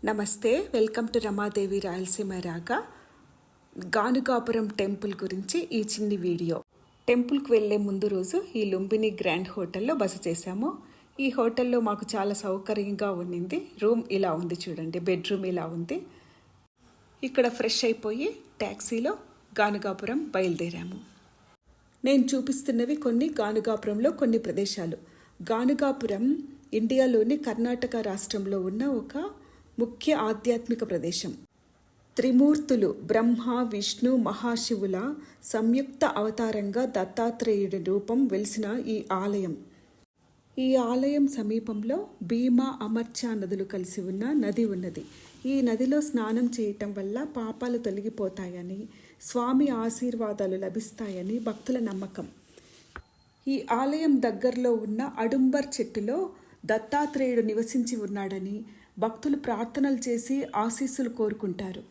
నమస్తే, welcome to Ramadevi Rayalaseema రాగా. Ganugapuram temple గురించి ఈ చిన్ని వీడియో. టెంపుల్కి వెళ్ళే ముందు రోజు ఈ లుంబిని గ్రాండ్ హోటల్లో బస చేశాము. ఈ హోటల్లో మాకు చాలా సౌకర్యంగా ఉండింది. రూమ్ ఇలా ఉంది చూడండి, బెడ్రూమ్ ఇలా ఉంది. ఇక్కడ ఫ్రెష్ అయిపోయి ట్యాక్సీలో గానుగాపురం బయలుదేరాము. నేను చూపిస్తున్నవి కొన్ని గానుగాపురంలో కొన్ని ప్రదేశాలు. గానుగాపురం ఇండియాలోని కర్ణాటక రాష్ట్రంలో ఉన్న ఒక ముఖ్య ఆధ్యాత్మిక ప్రదేశం. త్రిమూర్తులు బ్రహ్మ, విష్ణు, మహాశివుల సంయుక్త అవతారంగా దత్తాత్రేయుడి రూపం వెలిసిన ఈ ఆలయం. ఈ ఆలయం సమీపంలో భీమా, అమర్చా నదులు కలిసి ఉన్న నది ఉన్నది. ఈ నదిలో స్నానం చేయటం వల్ల పాపాలు తొలగిపోతాయని, స్వామి ఆశీర్వాదాలు లభిస్తాయని భక్తుల నమ్మకం. ఈ ఆలయం దగ్గరలో ఉన్న అడుంబర్ చెట్టులో దత్తాత్రేయుడు నివసించి ఉన్నాడని భక్తులు ప్రార్థనలు చేసి ఆశీస్సులు కోరుకుంటారు.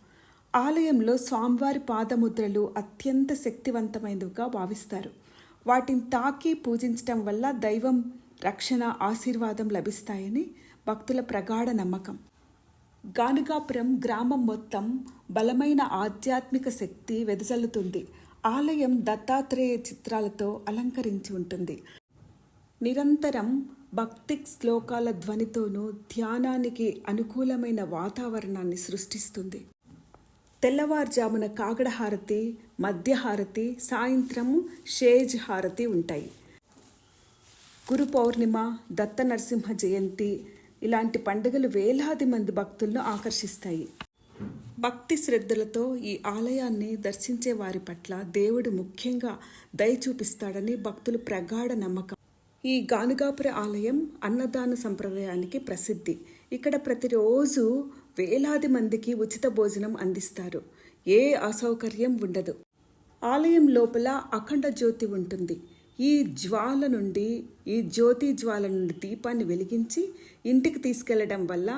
ఆలయంలో స్వామివారి పాదముద్రలు అత్యంత శక్తివంతమైనవిగా భావిస్తారు. వాటిని తాకి పూజించటం వల్ల దైవం రక్షణ, ఆశీర్వాదం లభిస్తాయని భక్తుల ప్రగాఢ నమ్మకం. గానుగాపురం గ్రామం మొత్తం బలమైన ఆధ్యాత్మిక శక్తి వెదజల్లుతుంది. ఆలయం దత్తాత్రేయ చిత్రాలతో అలంకరించి ఉంటుంది. నిరంతరం భక్తి శ్లోకాల ధ్వనితోనూ ధ్యానానికి అనుకూలమైన వాతావరణాన్ని సృష్టిస్తుంది. తెల్లవారుజామున కాగడ హారతి, మధ్య హారతి, సాయంత్రం షేజ్ హారతి ఉంటాయి. గురు పౌర్ణిమ, దత్త నరసింహ జయంతి ఇలాంటి పండుగలు వేలాది మంది భక్తులను ఆకర్షిస్తాయి. భక్తి శ్రద్ధలతో ఈ ఆలయాన్ని దర్శించే వారి పట్ల దేవుడు ముఖ్యంగా దయ చూపిస్తాడని భక్తులు ప్రగాఢ నమ్మకం. ఈ గానుగాపుర ఆలయం అన్నదాన సంప్రదాయానికి ప్రసిద్ధి. ఇక్కడ ప్రతిరోజు వేలాది మందికి ఉచిత భోజనం అందిస్తారు. ఏ అసౌకర్యం ఉండదు. ఆలయం లోపల అఖండ జ్యోతి ఉంటుంది. ఈ జ్యోతి జ్వాల నుండి దీపాన్ని వెలిగించి ఇంటికి తీసుకెళ్లడం వల్ల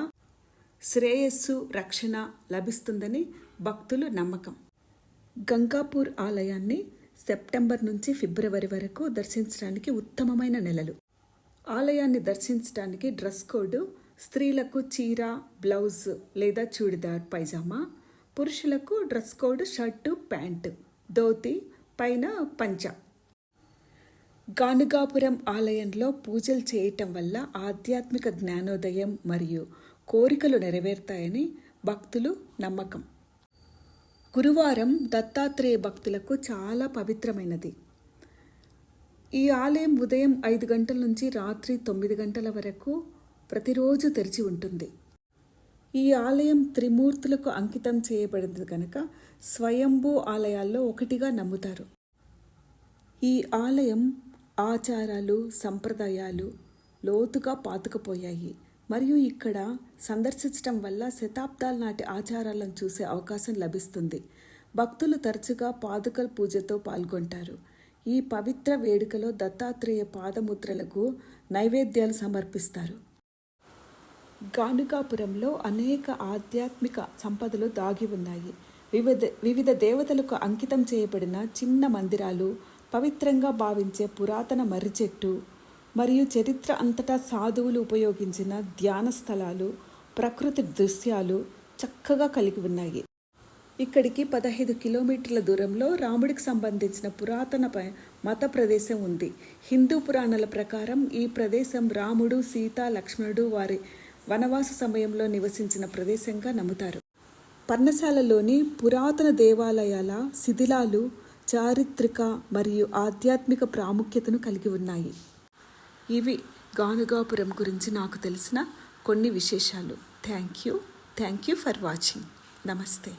శ్రేయస్సు, రక్షణ లభిస్తుందని భక్తులు నమ్మకం. గంగాపూర్ ఆలయాన్ని సెప్టెంబర్ నుంచి ఫిబ్రవరి వరకు దర్శించడానికి ఉత్తమమైన నెలలు. ఆలయాన్ని దర్శించడానికి డ్రెస్ కోడ్: స్త్రీలకు చీర, బ్లౌజ్ లేదా చూడిదార్ పైజామా, పురుషులకు dress code shirt, pant, dhoti, పైన పంచ. గానుగాపురం ఆలయంలో పూజలు చేయటం వల్ల ఆధ్యాత్మిక జ్ఞానోదయం మరియు కోరికలు నెరవేరుతాయని భక్తులు నమ్మకం. గురువారం దత్తాత్రేయ భక్తులకు చాలా పవిత్రమైనది. ఈ ఆలయం ఉదయం 5 గంటల నుంచి రాత్రి 9 గంటల వరకు ప్రతిరోజు తెరిచి ఉంటుంది. ఈ ఆలయం త్రిమూర్తులకు అంకితం చేయబడింది కనుక స్వయంభూ ఆలయాల్లో ఒకటిగా నమ్ముతారు. ఈ ఆలయం ఆచారాలు, సంప్రదాయాలు లోతుగా పాతుకుపోయాయి మరియు ఇక్కడ సందర్శించడం వల్ల శతాబ్దాల నాటి ఆచారాలను చూసే అవకాశం లభిస్తుంది. భక్తులు తరచుగా పాదుకల పూజతో పాల్గొంటారు. ఈ పవిత్ర వేడుకలో దత్తాత్రేయ పాదముద్రలకు నైవేద్యాలు సమర్పిస్తారు. గానుగాపురంలో అనేక ఆధ్యాత్మిక సంపదలు దాగి ఉన్నాయి. వివిధ దేవతలకు అంకితం చేయబడిన చిన్న మందిరాలు, పవిత్రంగా భావించే పురాతన మర్రి చెట్టు మరియు చరిత్ర అంతటా సాధువులు ఉపయోగించిన ధ్యాన స్థలాలు, ప్రకృతి దృశ్యాలు చక్కగా కలిగి ఉన్నాయి. ఇక్కడికి 15 కిలోమీటర్ల దూరంలో రాముడికి సంబంధించిన పురాతన మత ప్రదేశం ఉంది. హిందూ పురాణాల ప్రకారం ఈ ప్రదేశం రాముడు, సీత, లక్ష్మణుడు వారి వనవాస సమయంలో నివసించిన ప్రదేశంగా నమ్ముతారు. పర్ణశాలలోని పురాతన దేవాలయాల శిథిలాలు చారిత్రక మరియు ఆధ్యాత్మిక ప్రాముఖ్యతను కలిగి ఉన్నాయి. ఇవి గానుగాపురం గురించి నాకు తెలిసిన కొన్ని విశేషాలు. Thank you for watching. నమస్తే.